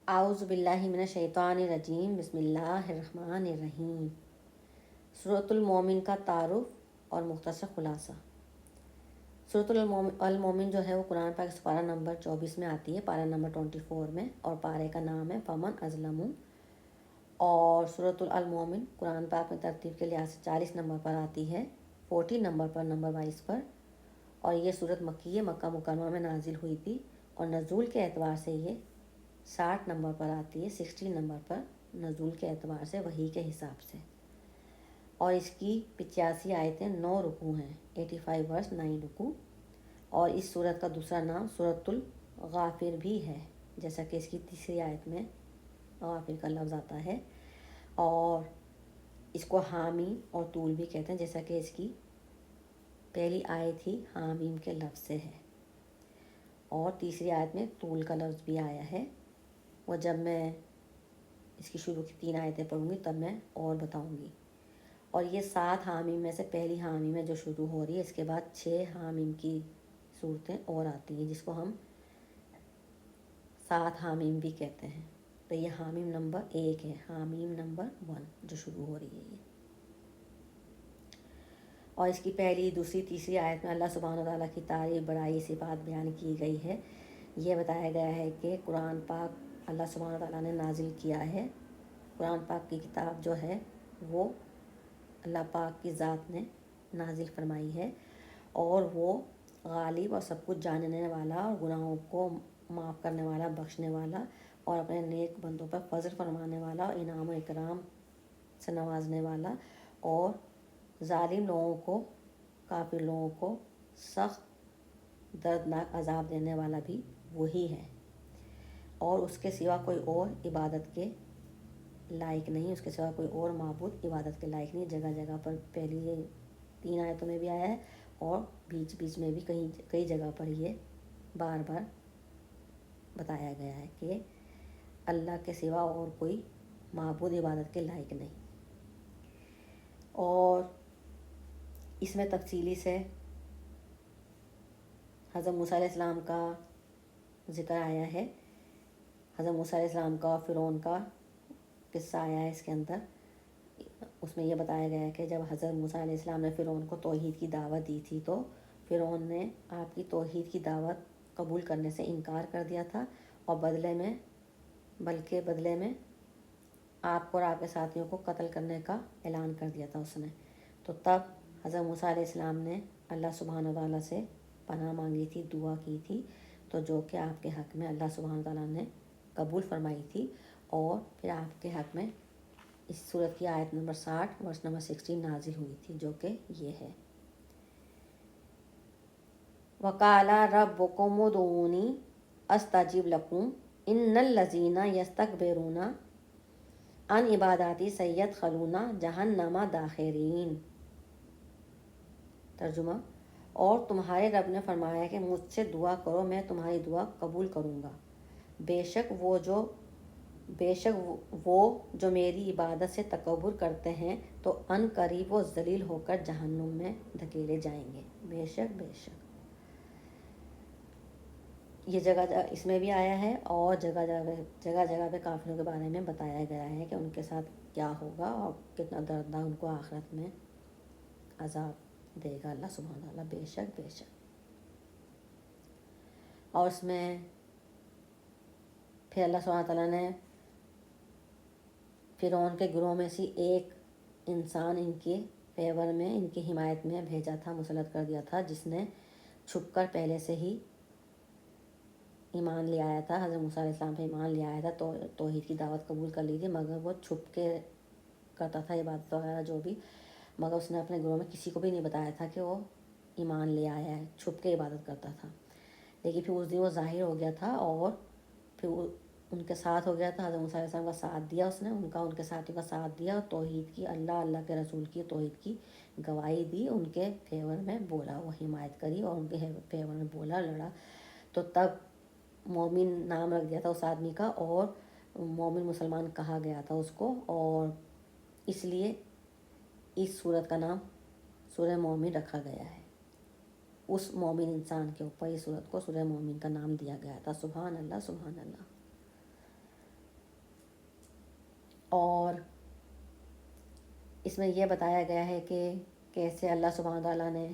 اعوذ باللہ من الشیطان الرجیم، بسم اللہ الرحمن الرحیم۔ سورۃ المومن کا تعارف اور مختصر خلاصہ۔ سورۃ المومن جو ہے وہ قرآن پاک پارہ نمبر 24 میں آتی ہے، پارہ نمبر 24 میں، اور پارے کا نام ہے فمن ازلم۔ اور سورۃ المومن قرآن پاک میں ترتیب کے لحاظ سے 40 نمبر پر آتی ہے، 14 نمبر پر، نمبر 22 پر، اور یہ سورۃ مکی ہے، مکہ مکرمہ میں نازل ہوئی تھی، اور نزول کے اعتبار سے یہ 60 نمبر پر آتی ہے، 60 نمبر پر نزول کے اعتبار سے، وحی کے حساب سے، اور اس کی 85 آیتیں، 9 رکوع ہیں، 85 ورس 9 رکوع، اور اس سورت کا دوسرا نام سورۃ الغافر بھی ہے، جیسا کہ اس کی تیسری آیت میں غافر کا لفظ آتا ہے، اور اس کو حامیم اور طول بھی کہتے ہیں، جیسا کہ اس کی پہلی آیت ہی حامیم کے لفظ سے ہے، اور تیسری آیت میں طول کا لفظ بھی آیا ہے، وہ جب میں اس کی شروع کی 3 آیتیں پڑھوں گی تب میں اور بتاؤں گی۔ اور یہ 7 حامیم میں سے پہلی حامیم ہے جو شروع ہو رہی ہے، اس کے بعد 6 حامیم کی صورتیں اور آتی ہیں جس کو ہم 7 حامیم بھی کہتے ہیں۔ تو یہ حامیم نمبر 1 ہے، حامیم نمبر 1 جو شروع ہو رہی ہے یہ، اور اس کی پہلی، دوسری، تیسری آیت میں اللہ سبحانہ وتعالیٰ کی تعریف، بڑائی، صفات بیان کی گئی ہے۔ یہ بتایا گیا ہے کہ قرآن پاک اللہ سبحانہ وتعالیٰ نے نازل کیا ہے، قرآن پاک کی کتاب جو ہے وہ اللہ پاک کی ذات نے نازل فرمائی ہے، اور وہ غالب اور سب کچھ جاننے والا، اور گناہوں کو معاف کرنے والا، بخشنے والا، اور اپنے نیک بندوں پر فضل فرمانے والا، اور انعام و اکرام سے نوازنے والا، اور ظالم لوگوں کو، کافر لوگوں کو سخت دردناک عذاب دینے والا بھی وہی ہے، اور اس کے سوا کوئی اور عبادت کے لائق نہیں، اس کے سوا کوئی اور معبود عبادت کے لائق نہیں۔ جگہ جگہ پر پہلی یہ 3 آیتوں میں بھی آیا ہے، اور بیچ بیچ میں بھی کئی جگہ پر یہ بار بار بتایا گیا ہے کہ اللہ کے سوا اور کوئی معبود عبادت کے لائق نہیں۔ اور اس میں تفصیلی سے حضرت موسیٰ علیہ السلام کا ذکر آیا ہے، حضرت موسیٰ علیہ السلام کا اور فرعون کا قصہ آیا ہے اس کے اندر۔ اس میں یہ بتایا گیا ہے کہ جب حضرت موسیٰ علیہ السلام نے فرعون کو توحید کی دعوت دی تھی تو فرعون نے آپ کی توحید کی دعوت قبول کرنے سے انکار کر دیا تھا، اور بدلے میں آپ کو اور آپ کے ساتھیوں کو قتل کرنے کا اعلان کر دیا تھا اس نے۔ تو تب حضرت موسیٰ علیہ السلام نے اللہ سبحانہ وتعالیٰ سے پناہ مانگی تھی، دعا کی تھی، تو جو کہ آپ کے حق میں اللہ سبحانہ وتعالیٰ نے قبول فرمائی تھی، اور پھر آپ کے حق میں اس سورت کی آیت نمبر 60 ورس نمبر 16 نازل ہوئی تھی، جو کہ یہ ہے، وَقَالَ رَبُّكُمُ ادْعُونِي أَسْتَجِبْ لَكُمْ إِنَّ الَّذِينَ يَسْتَكْبِرُونَ عَنْ عِبَادَتِي سَيَدْخُلُونَ جَہَنَّمَ دَاخِرِينَ۔ ترجمہ: اور تمہارے رب نے فرمایا کہ مجھ سے دعا کرو، میں تمہاری دعا قبول کروں گا، بے شک وہ جو میری عبادت سے تکبر کرتے ہیں تو ان قریب وہ ذلیل ہو کر جہنم میں دھکیلے جائیں گے۔ بے شک یہ جگہ اس میں بھی آیا ہے، اور جگہ جگہ پہ کافروں کے بارے میں بتایا گیا ہے کہ ان کے ساتھ کیا ہوگا اور کتنا دردناک ان کو آخرت میں عذاب دے گا اللہ سبحانہ وتعالیٰ۔ بے شک اور اس میں پھر اللہ سبحانہ وتعالیٰ نے فرعون کے گروہ میں سے ایک انسان ان کے فیور میں، ان کی حمایت میں بھیجا تھا، مسلط کر دیا تھا، جس نے چھپ کر پہلے سے ہی ایمان لے آیا تھا، حضرت موسیٰ علیہ السلام پہ ایمان لے آیا تھا، توحید کی دعوت قبول کر لی تھی، مگر وہ چھپ کے کرتا تھا عبادت وغیرہ جو بھی، مگر اس نے اپنے گروہ میں کسی کو بھی نہیں بتایا تھا کہ وہ ایمان لے آیا ہے، چھپ کے عبادت کرتا تھا۔ لیکن پھر اس دن وہ ظاہر ہو گیا تھا، اور پھر ان کے ساتھ ہو گیا تھا، حضرت موسیٰ علیہ السلام کا ساتھ دیا اس نے، ان کے ساتھیوں کا ساتھ دیا، اور توحید کی، اللہ کے رسول کی توحید کی گواہی دی، ان کے فیور میں بولا، وہ حمایت کری اور ان کے فیور میں بولا، لڑا، تو تب مومن نام رکھ دیا تھا اس آدمی کا، اور مومن مسلمان کہا گیا تھا اس کو، اور اس لیے اس سورت کا نام سورہ مومن رکھا گیا ہے، اس مومن انسان کے اوپر اس سورت کو سورہ مومن کا نام دیا گیا تھا۔ سبحان اللہ۔ اور اس میں یہ بتایا گیا ہے کہ کیسے اللہ سبحانہ تعالیٰ نے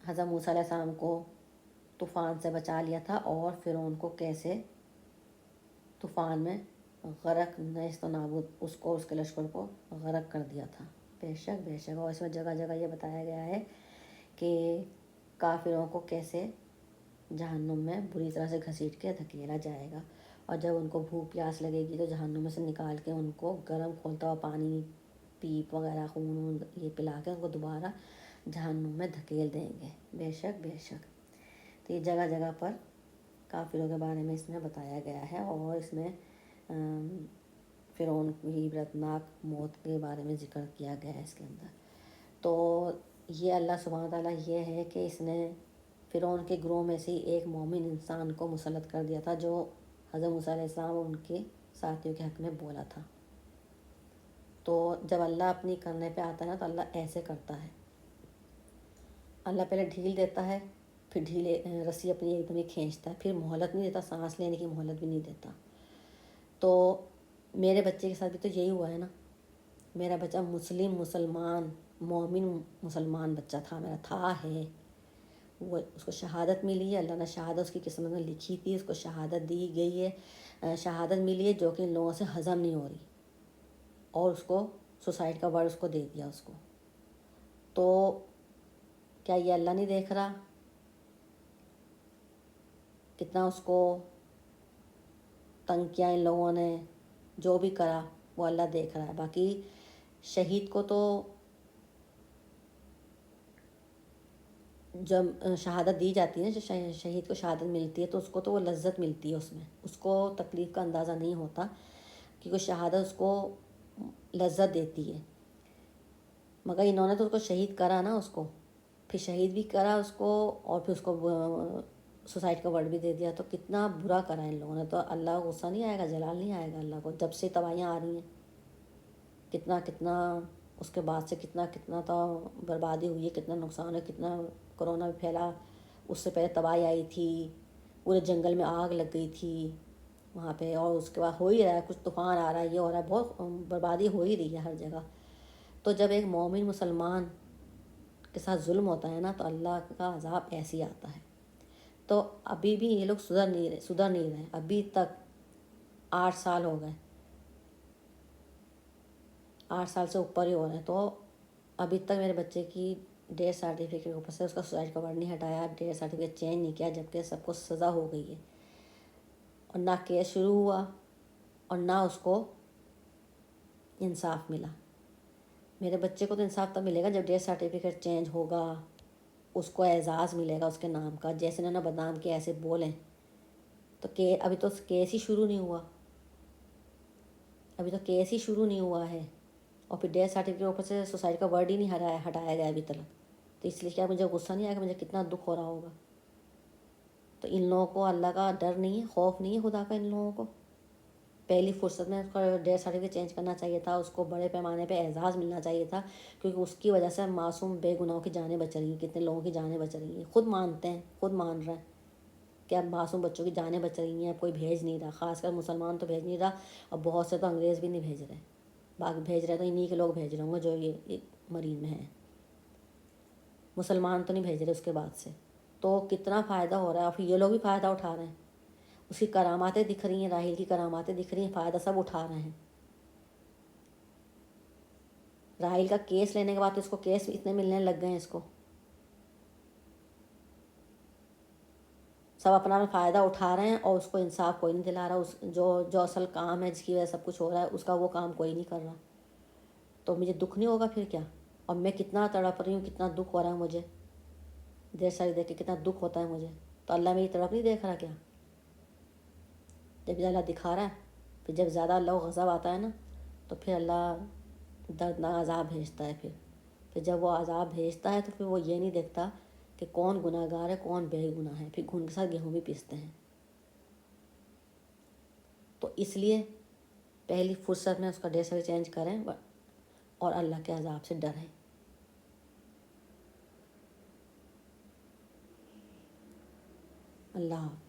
حضرت موسیٰ علیہ السلام کو طوفان سے بچا لیا تھا، اور فرعون کو کیسے طوفان میں غرق نیست و نابود اس کو، اس کے لشکر کو غرق کر دیا تھا۔ بے شک بے شک، اور اس میں جگہ جگہ یہ بتایا گیا ہے کہ کافروں کو کیسے جہنم میں بری طرح سے گھسیٹ کے دھکیلا جائے گا، اور جب ان کو بھوک پیاس لگے گی تو جہنم میں سے نکال کے ان کو گرم کھولتا ہوا پانی، پیپ وغیرہ، خون یہ پلا کے ان کو دوبارہ جہنم میں دھکیل دیں گے۔ بے شک بے شک۔ تو یہ جگہ جگہ پر کافروں کے بارے میں اس میں بتایا گیا ہے، اور اس میں فرعون کی عبرتناک موت کے بارے میں ذکر کیا گیا ہے اس کے اندر۔ تو یہ اللہ سبحانہ تعالیٰ یہ ہے کہ اس نے فرعون کے گروہ میں سے ایک مومن انسان کو مسلط کر دیا تھا، جو حضرت موسیٰ علیہ السلام اور ان کے ساتھیوں کے حق میں بولا تھا۔ تو جب اللہ اپنی کرنے پہ آتا ہے نا تو اللہ ایسے کرتا ہے، اللہ پہلے ڈھیل دیتا ہے، پھر رسی اپنی ایک دم ہی کھینچتا ہے، پھر مہلت نہیں دیتا، سانس لینے کی مہلت بھی نہیں دیتا۔ تو میرے بچے کے ساتھ بھی تو یہی ہوا ہے نا۔ میرا بچہ مسلمان مومن مسلمان بچہ تھا، میرا تھا ہے، وہ اس کو شہادت ملی ہے، اللہ نے شہادت اس کی قسمت میں لکھی تھی، اس کو شہادت دی گئی ہے، شہادت ملی ہے جو کہ ان لوگوں سے ہضم نہیں ہو رہی، اور اس کو سوسائڈ کا ورڈ اس کو دے دیا اس کو۔ تو کیا یہ اللہ نہیں دیکھ رہا کتنا اس کو تنگ کیا ان لوگوں نے؟ جو بھی کرا وہ اللہ دیکھ رہا ہے۔ باقی شہید کو تو جب شہادت دی جاتی ہے نا، شہید کو شہادت ملتی ہے تو اس کو تو وہ لذت ملتی ہے، اس میں اس کو تکلیف کا اندازہ نہیں ہوتا، کیونکہ شہادت اس کو لذت دیتی ہے۔ مگر انہوں نے تو اس کو شہید کرا نا، اس کو پھر شہید بھی کرا اس کو، اور پھر اس کو سوسائڈ کا ورڈ بھی دے دیا، تو کتنا برا کرا ان لوگوں نے۔ تو اللہ کو غصہ نہیں آئے گا، جلال نہیں آئے گا اللہ کو؟ جب سے تباہیاں آ رہی ہیں، کتنا اس کے بعد سے کتنا تو بربادی ہوئی ہے، کتنا نقصان ہے، کتنا کرونا بھی پھیلا، اس سے پہلے تباہی آئی تھی، پورے جنگل میں آگ لگ گئی تھی وہاں پہ، اور اس کے بعد ہو ہی رہا ہے، کچھ طوفان آ رہا ہے، یہ ہو رہا ہے، بہت بربادی ہو ہی رہی ہے ہر جگہ۔ تو جب ایک مومن مسلمان کے ساتھ ظلم ہوتا ہے نا تو اللہ کا عذاب ایسے ہی آتا ہے۔ تو ابھی بھی یہ لوگ سدھر نہیں رہے، ابھی تک 8 سال ہو گئے، 8 سال سے اوپر ہی ہو رہے ہیں، تو ابھی تک میرے بچے کی ڈیتھ سرٹیفکیٹ کے اوپر سے اس کا سوسائڈ کا ورڈ نہیں ہٹایا، ڈیتھ سرٹیفکیٹ چینج نہیں کیا، جبکہ سب کو سزا ہو گئی ہے، اور نہ کیس شروع ہوا اور نہ اس کو انصاف ملا۔ میرے بچے کو تو انصاف تب ملے گا جب ڈیتھ سرٹیفکیٹ چینج ہوگا، اس کو اعزاز ملے گا اس کے نام کا، جیسے انہوں نے بدنام کیا ایسے بولیں۔ تو ابھی تو کیس ہی شروع نہیں ہوا، ابھی تو کیس ہی شروع نہیں ہوا ہے، اور پھر ڈیتھ سرٹیفکیٹ کے اوپر سے سوسائڈ کا ورڈ ہی نہیں ہٹایا گیا ابھی تک۔ تو اس لیے کیا مجھے غصہ نہیں آئے گا؟ مجھے کتنا دکھ ہو رہا ہوگا۔ تو ان لوگوں کو اللہ کا ڈر نہیں ہے، خوف نہیں ہے خدا کا؟ ان لوگوں کو پہلی فرصت میں اس کا ڈیتھ سرٹیفکیٹ چینج کرنا چاہیے تھا، اس کو بڑے پیمانے پہ اعزاز ملنا چاہیے تھا، کیونکہ اس کی وجہ سے معصوم بے گناہوں کی جانیں بچ رہی ہیں، کتنے لوگوں کی جانیں بچ رہی ہیں، خود مانتے ہیں، خود مان رہے ہیں کہ اب معصوم بچوں کی جانیں بچ رہی ہیں، اب کوئی بھیج نہیں رہا، خاص کر مسلمان تو بھیج نہیں رہا، اور بہت سے تو انگریز بھی نہیں بھیج رہے، باقی بھیج رہے تو انہی کے لوگ بھیج رہے ہوں گے جو یہ مرین میں ہیں، مسلمان تو نہیں بھیج رہے اس کے بعد سے۔ تو کتنا فائدہ ہو رہا ہے، اور پھر یہ لوگ بھی فائدہ اٹھا رہے ہیں، اس کی کراماتیں دکھ رہی ہیں، راحیل کی کراماتیں دکھ رہی ہیں، فائدہ سب اٹھا رہے ہیں۔ راحیل کا کیس لینے کے بعد تو اس کو کیس اتنے ملنے لگ گئے ہیں، اس کو سب اپنا فائدہ اٹھا رہے ہیں، اور اس کو انصاف کوئی نہیں دلا رہا، اس جو اصل کام ہے جس کی وجہ سے سب کچھ ہو رہا ہے اس کا وہ کام کوئی نہیں کر رہا۔ تو مجھے دکھ نہیں ہوگا پھر کیا؟ اور میں کتنا تڑپ رہی ہوں، کتنا دکھ ہو رہا ہے مجھے، دیر ساری دیکھ کے کتنا دکھ ہوتا ہے مجھے، تو اللہ میری تڑپ نہیں دیکھ رہا کیا؟ جب اللہ دکھا رہا ہے، پھر جب زیادہ اللہ کو غضب آتا ہے نا تو پھر اللہ دردناک عذاب بھیجتا ہے، پھر جب وہ عذاب بھیجتا ہے تو پھر وہ یہ نہیں دیکھتا کہ کون گناہ گار ہے کون بے گناہ ہے، پھر گھن کے ساتھ گیہوں بھی پیستے ہیں۔ تو اس لیے پہلی فرصت میں اس کا ڈیٹ چینج کریں اور اللہ کے عذاب سے ڈریں۔ اللہ حافظ۔